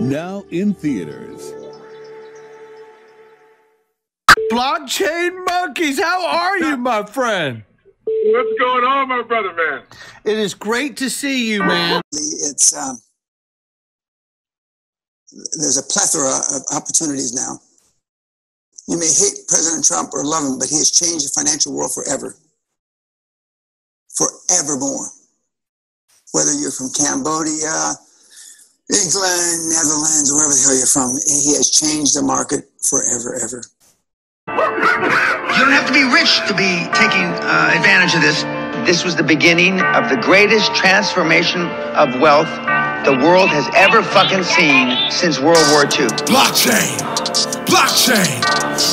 Now in theaters. Blockchain monkeys, how are you, my friend? What's going on, my brother, man? It is great to see you, man. It's there's a plethora of opportunities now. You may hate President Trump or love him, but he has changed the financial world forever. Forevermore. Whether you're from Cambodia, England, Netherlands, wherever the hell you're from, he has changed the market forever, ever. You don't have to be rich to be taking advantage of this. This was the beginning of the greatest transformation of wealth the world has ever fucking seen since World War II. Blockchain, blockchain.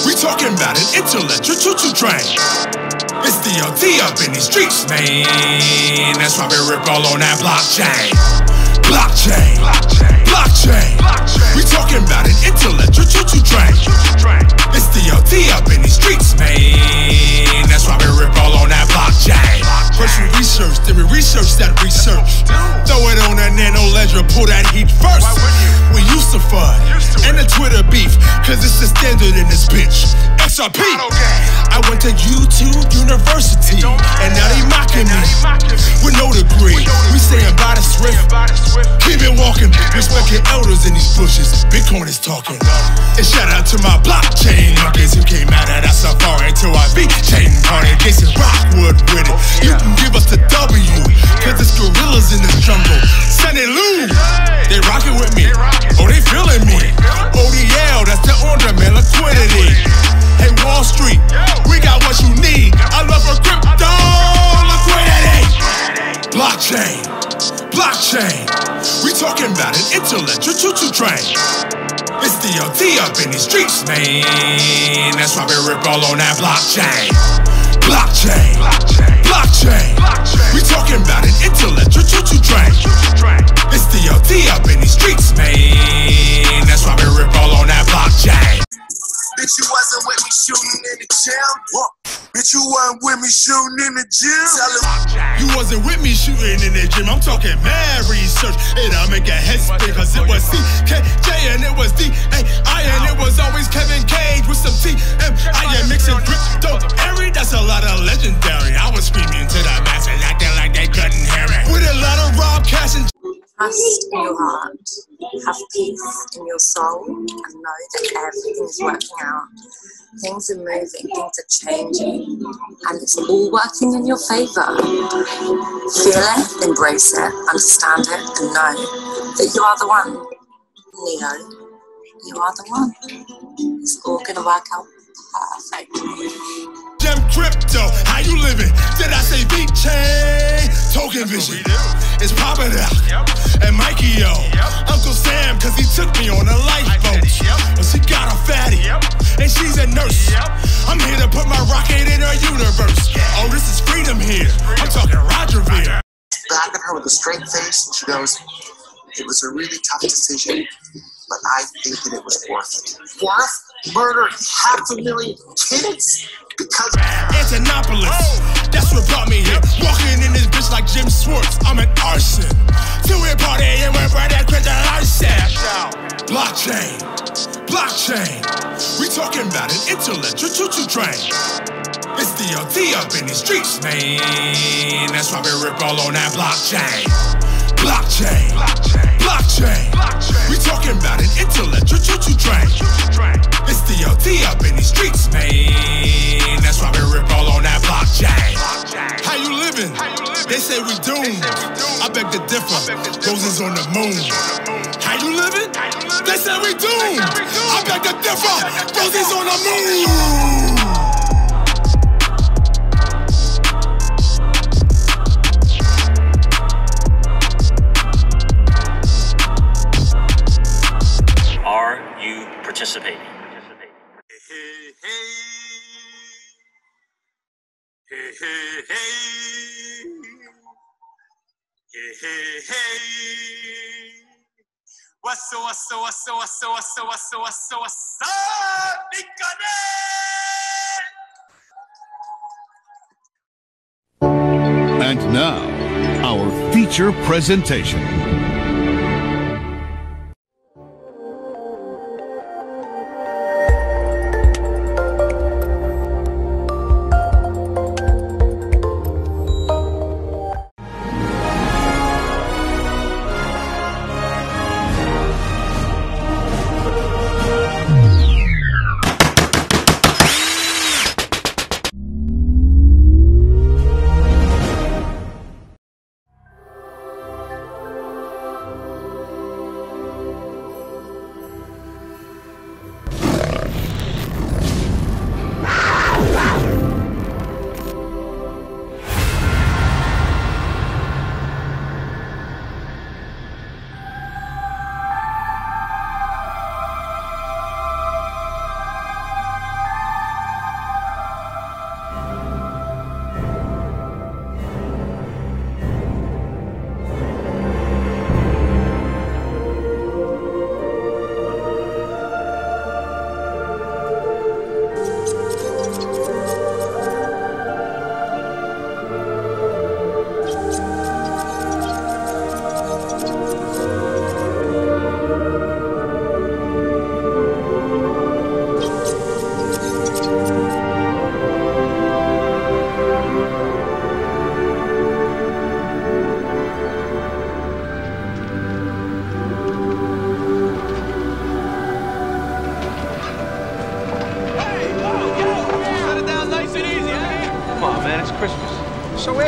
We talking about an intellectual choo-choo train. It's the OT up in these streets, man. That's why we rip all on that blockchain. Blockchain, blockchain. We talking about an intellectual choo-choo train. It's the OT up in these streets, man. That's why we rip all on that blockchain. First we research, then we research that research. Throw it on a nano ledger, pull that heat first. We used to FUD and the Twitter beef, cause it's the standard in this bitch. XRP. I went to YouTube University, and now they mocking me with no degree. We saying by the swift, keep it walking. Respect your elders in these bushes. Bitcoin is talking. And shout out to my blockchain monkeys who came out of that safari to our V-chain party. Jason Rockwood with it. You can give us the W, cause it's gorillas in this jungle. Sunny Lou, they rockin' with me. Oh, they feeling me. ODL, that's the order, man. Liquidity. Hey, Wall Street, we got what you need. I love a crypto liquidity. Blockchain, blockchain. We talking about an intellectual choo-choo train. It's the OT up in these streets, man. That's why we rip all on that blockchain. Blockchain, blockchain. We talking about an intellectual choo-choo train. It's the OT up in these streets, man. That's why we rip all on that blockchain. Bitch, you wasn't with me shooting in the gym. Bitch, you wasn't with me shooting in the gym. You wasn't with me shooting in the gym. I'm talking mad research. It'll make a head spin, cause it was CKJ and it was D-A-I and it was always Kevin Cage with some T-M-I and mixing crypto. That's a lot of legendary. I was screaming to the masses, acting like they couldn't hear it. With a lot of Rob Cash and trust in your heart, have peace in your soul, and know that everything is working out. Things are moving, things are changing, and it's all working in your favor. Feel it, embrace it, understand it, and know that you are the one. Neo, you are the one. It's all gonna work out perfectly. Gem crypto, how you living? Did I say V-chain? Token vision, it's popping out. And Mikey, yo, Uncle Sam, cause he took me on a lifeboat. But she got a fatty, and she's a nurse. I'm here to put my rocket in her universe. Oh, this is freedom here. I'm talking Roger Ver. Back at her with a straight face, and she goes, "It was a really tough decision, but I think that it was worth it." Worth murder 500,000 kids? Because Antonopolis, that's what brought me here. Walking in this bitch like Jim Swartz, I'm an arson. Till we party and we're right at blockchain, blockchain. We talking about an intellectual choo-choo train. It's the OT up in these streets, man. That's why we rip all on that blockchain. Blockchain, blockchain. We talking about an intellectual choo-choo train. It's the OT up in these streets, man. That's why we rip all on that blockchain. How you living? They say we doomed. I beg to differ. Roses on the moon. How you living? They say we doomed. I beg to differ. Roses on the moon. Are you participating? What's And now, our feature presentation.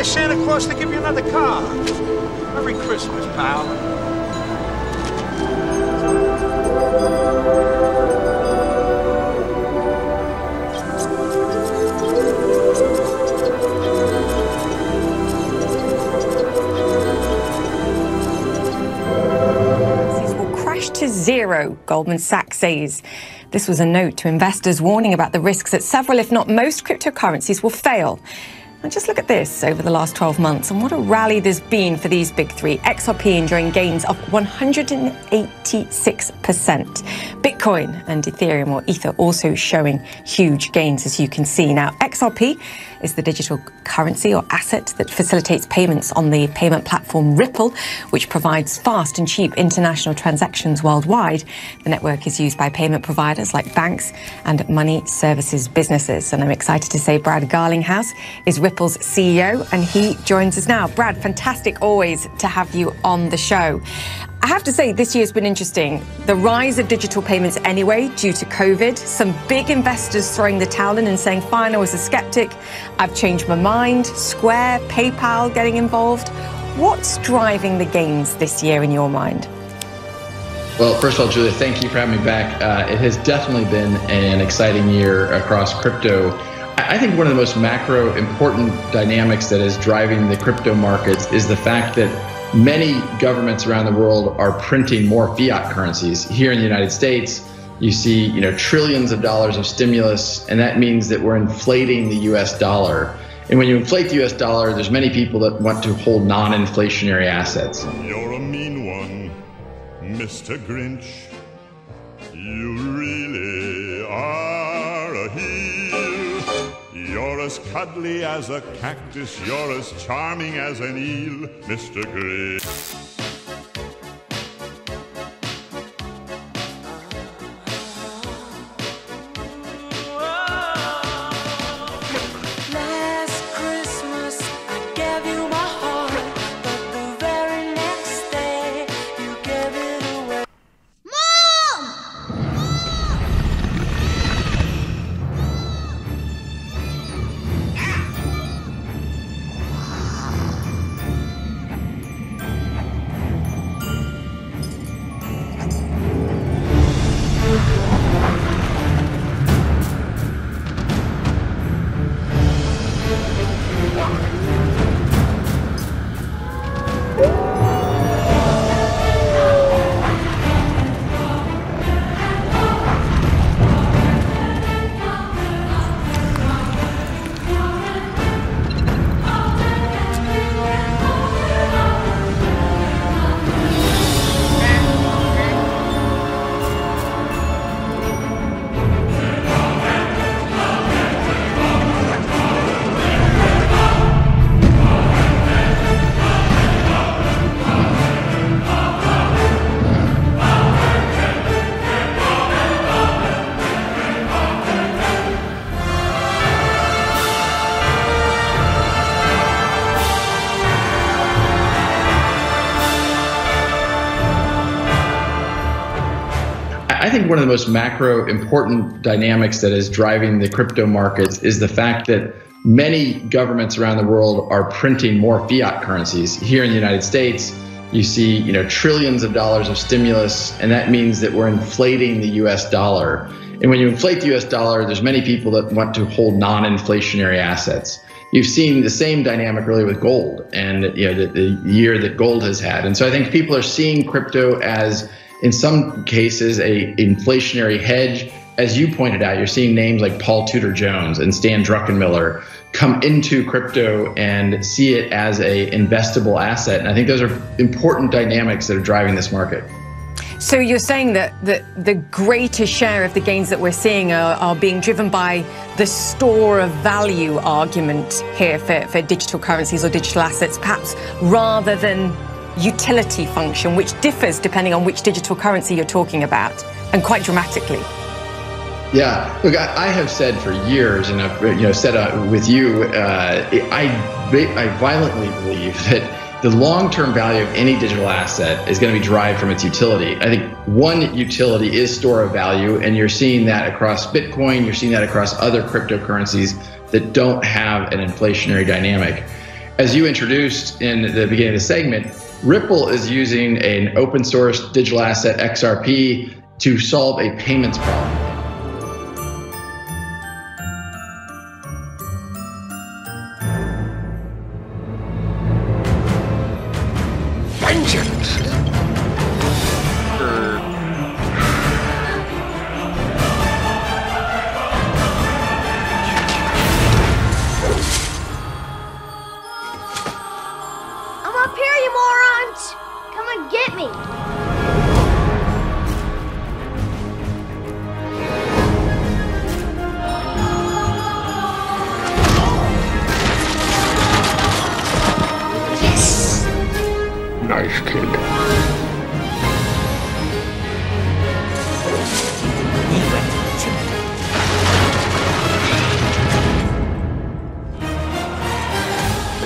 ask Santa Claus to give you another car. Merry Christmas, pal. To zero, Goldman Sachs says. This was a note to investors warning about the risks that several, if not most, cryptocurrencies will fail. And just look at this over the last 12 months and what a rally there's been for these big three. XRP enjoying gains of 186%. Bitcoin and Ethereum, or Ether, also showing huge gains, as you can see. Now, XRP is the digital currency or asset that facilitates payments on the payment platform Ripple, which provides fast and cheap international transactions worldwide. The network is used by payment providers like banks and money services businesses. And I'm excited to say Brad Garlinghouse is Ripple's CEO, and he joins us now. Brad, fantastic always to have you on the show. I have to say, this year's been interesting. The rise of digital payments anyway, due to COVID. Some big investors throwing the towel in and saying, fine, I was a skeptic. I've changed my mind. Square, PayPal getting involved. What's driving the gains this year in your mind? Well, first of all, Julia, thank you for having me back. It has definitely been an exciting year across crypto. I think one of the most macro important dynamics that is driving the crypto markets is the fact that many governments around the world are printing more fiat currencies. Here in the United States, you see, trillions of dollars of stimulus, and that means that we're inflating the US dollar. And when you inflate the US dollar, there's many people that want to hold non-inflationary assets. You're a mean one, Mr. Grinch. You really are a heel. You're as cuddly as a cactus, you're as charming as an eel, Mr. Grinch. I think one of the most macro important dynamics that is driving the crypto markets is the fact that many governments around the world are printing more fiat currencies. Here in the United States, you see, trillions of dollars of stimulus, and that means that we're inflating the US dollar. And when you inflate the US dollar, there's many people that want to hold non-inflationary assets. You've seen the same dynamic really with gold and the year that gold has had. And so I think people are seeing crypto as, in some cases, a inflationary hedge. As you pointed out, you're seeing names like Paul Tudor Jones and Stan Druckenmiller come into crypto and see it as a investable asset. And I think those are important dynamics that are driving this market. So you're saying that the greater share of the gains that we're seeing are being driven by the store of value argument here for digital currencies or digital assets, perhaps, rather than utility function, which differs depending on which digital currency you're talking about, and quite dramatically. Yeah, look, I have said for years, and I've said with you, I violently believe that the long-term value of any digital asset is going to be derived from its utility. I think one utility is store of value, and you're seeing that across Bitcoin, you're seeing that across other cryptocurrencies that don't have an inflationary dynamic. as you introduced in the beginning of the segment, Ripple is using an open source digital asset, XRP, to solve a payments problem. Vengeance! I'm up here, you morons! Come and get me! Nice kid.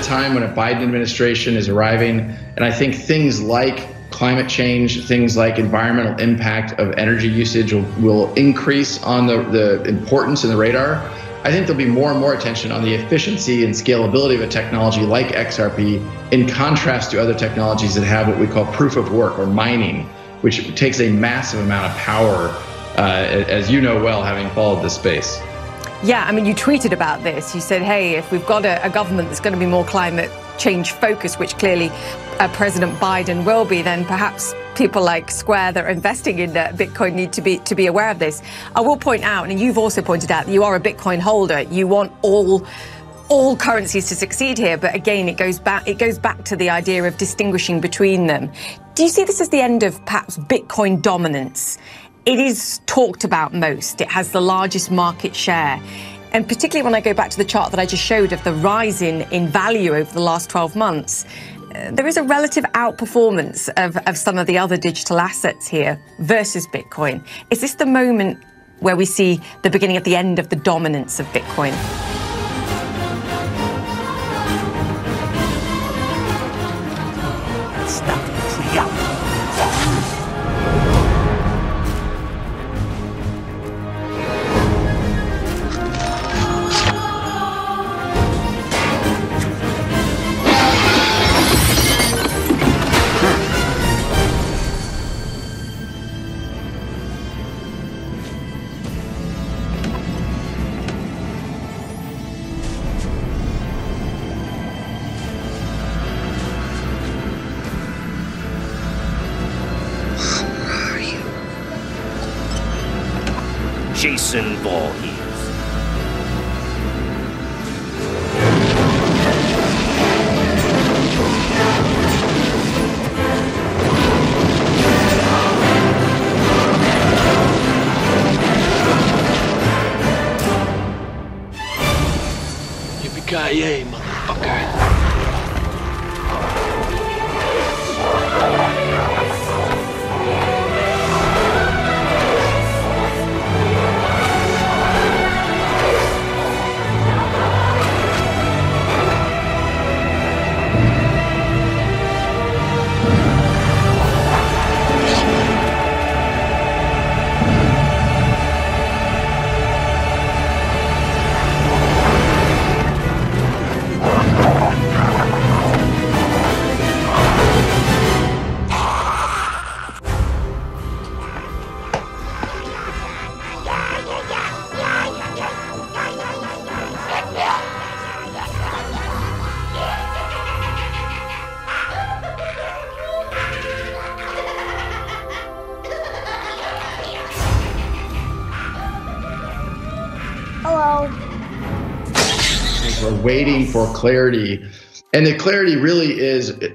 Time when a Biden administration is arriving, and I think things like climate change, things like environmental impact of energy usage will increase on the importance in the radar. I think there'll be more and more attention on the efficiency and scalability of a technology like XRP in contrast to other technologies that have what we call proof of work or mining, which takes a massive amount of power, as you know well, having followed this space. Yeah, I mean, you tweeted about this. You said, hey, if we've got a government that's going to be more climate change focused, which clearly President Biden will be, then perhaps people like Square that are investing in Bitcoin need to be aware of this. I will point out, and you've also pointed out, that you are a Bitcoin holder. You want all currencies to succeed here, but again, it goes back to the idea of distinguishing between them. Do you see this as the end of perhaps Bitcoin dominance? It is talked about most. It has the largest market share. And particularly when I go back to the chart that I just showed of the rise in value over the last 12 months, there is a relative outperformance of some of the other digital assets here versus Bitcoin. Is this the moment where we see the beginning of the end of the dominance of Bitcoin? Jason Voorhees. Yippee-ki-yay, motherfucker. We're waiting for clarity. And the clarity really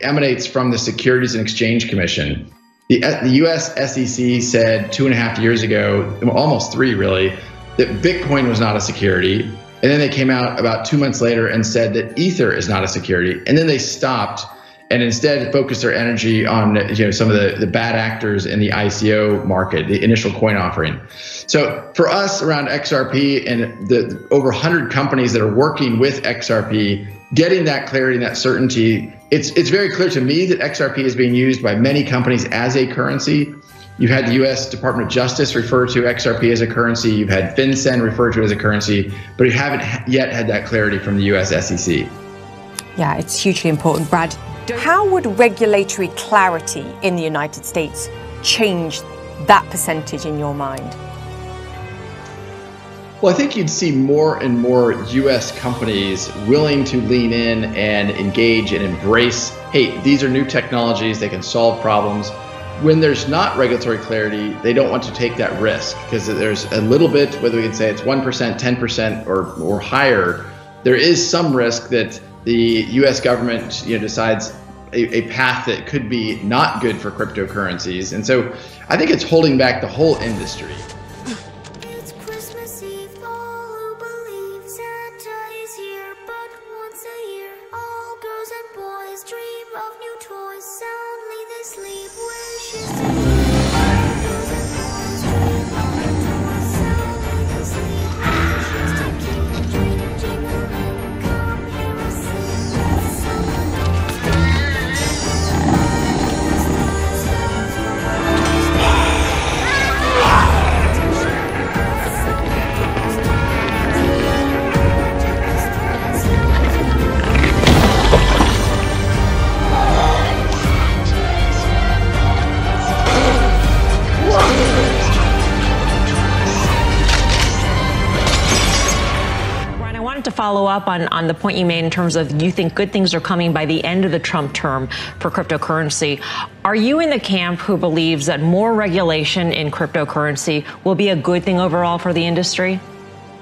emanates from the Securities and Exchange Commission. The US SEC said 2.5 years ago, almost 3 really, that Bitcoin was not a security. And then they came out about 2 months later and said that Ether is not a security. And then they stopped and instead focused their energy on some of the bad actors in the ICO market, the initial coin offering. So for us around XRP and the over 100 companies that are working with XRP, getting that clarity and that certainty, it's very clear to me that XRP is being used by many companies as a currency. You've had the US Department of Justice refer to XRP as a currency. You've had FinCEN refer to it as a currency, but you haven't yet had that clarity from the US SEC. Yeah, it's hugely important, Brad. How would regulatory clarity in the United States change that percentage in your mind? Well, I think you'd see more and more U.S. companies willing to lean in and engage and embrace, hey, these are new technologies, they can solve problems. When there's not regulatory clarity, they don't want to take that risk because there's a little bit, whether we can say it's 1%, 10% or higher, there is some risk that the U.S. government decides a path that could be not good for cryptocurrencies. And so I think it's holding back the whole industry. It's Christmas Eve, all who believe Santa is here, but once a year, all girls and boys dream of new toys, soundly they sleep, wishes to to follow up on the point you made in terms of you think good things are coming by the end of the Trump term for cryptocurrency. Are you in the camp who believes that more regulation in cryptocurrency will be a good thing overall for the industry?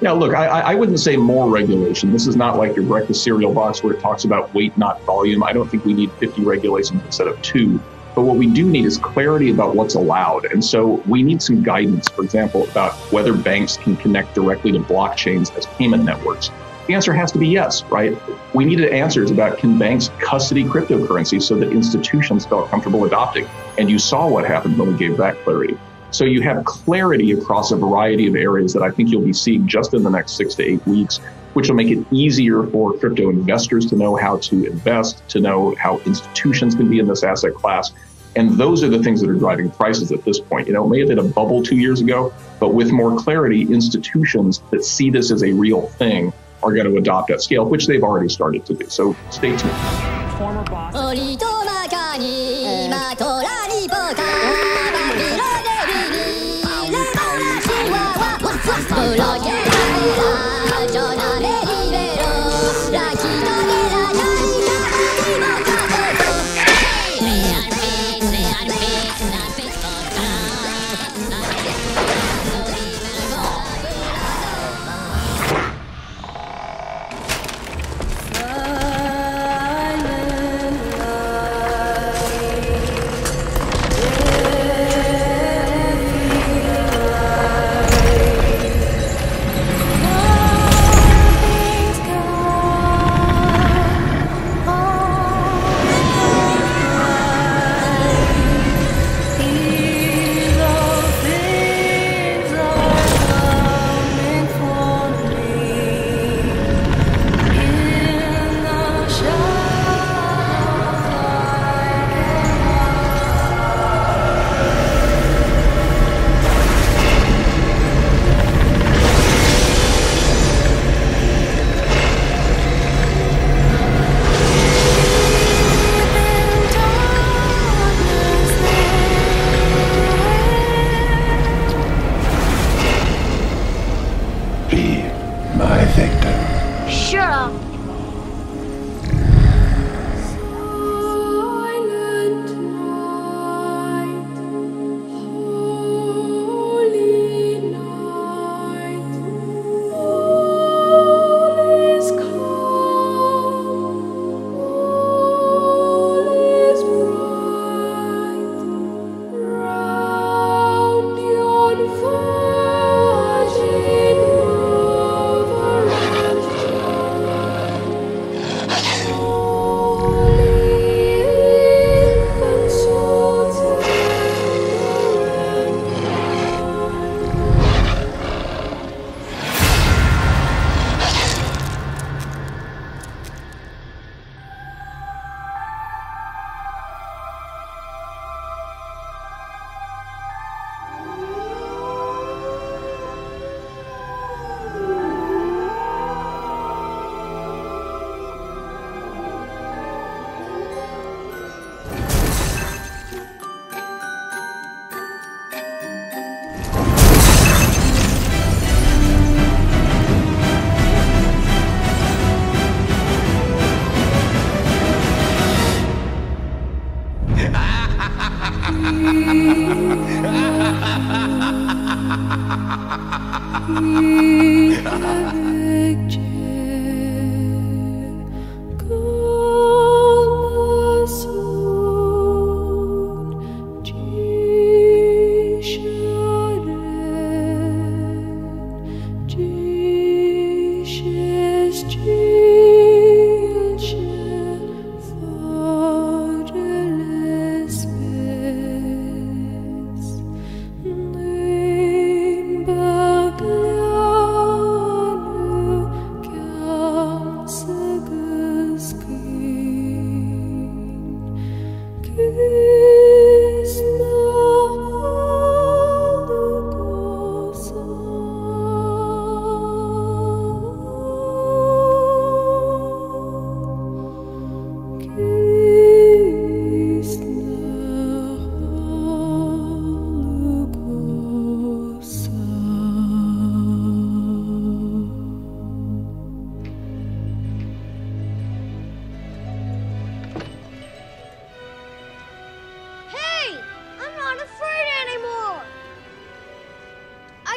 Now, look, I wouldn't say more regulation. This is not like your breakfast cereal box where it talks about weight, not volume. I don't think we need 50 regulations instead of 2. But what we do need is clarity about what's allowed. And so we need some guidance, for example, about whether banks can connect directly to blockchains as payment networks. The answer has to be yes, right? We needed answers about can banks custody cryptocurrency so that institutions felt comfortable adopting. And you saw what happened when we gave that clarity. So you have clarity across a variety of areas that I think you'll be seeing just in the next 6 to 8 weeks, which will make it easier for crypto investors to know how to invest, to know how institutions can be in this asset class. And those are the things that are driving prices at this point. It may have hit a bubble 2 years ago, but with more clarity, institutions that see this as a real thing are going to adopt at scale, which they've already started to do. So stay tuned. Former boss.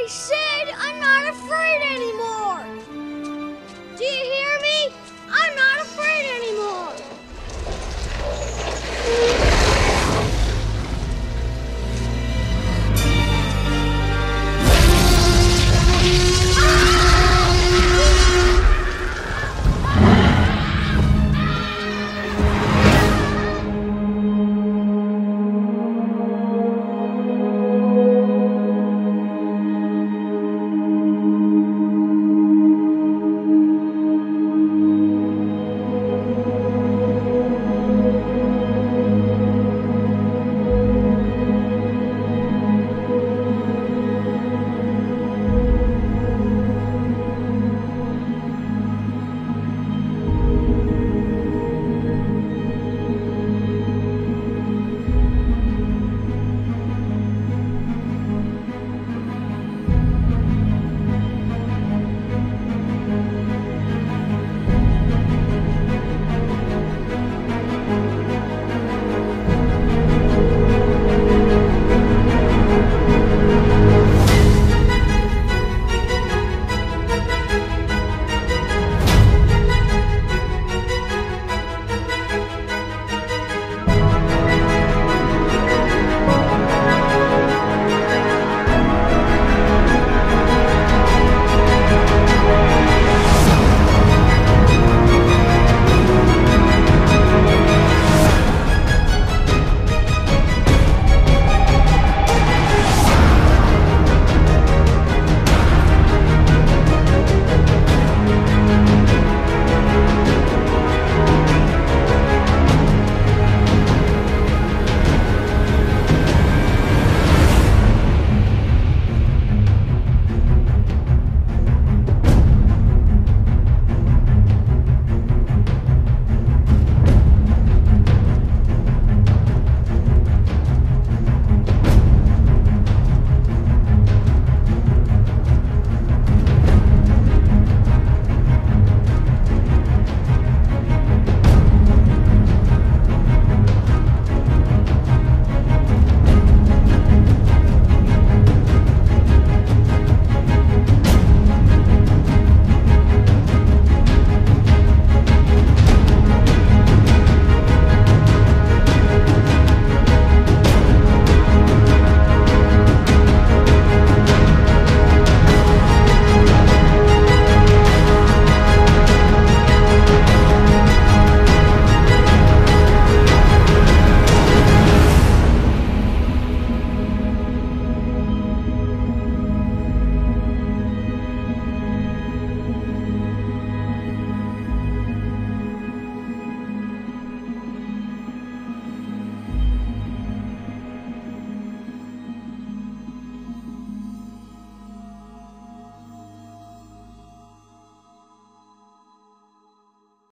say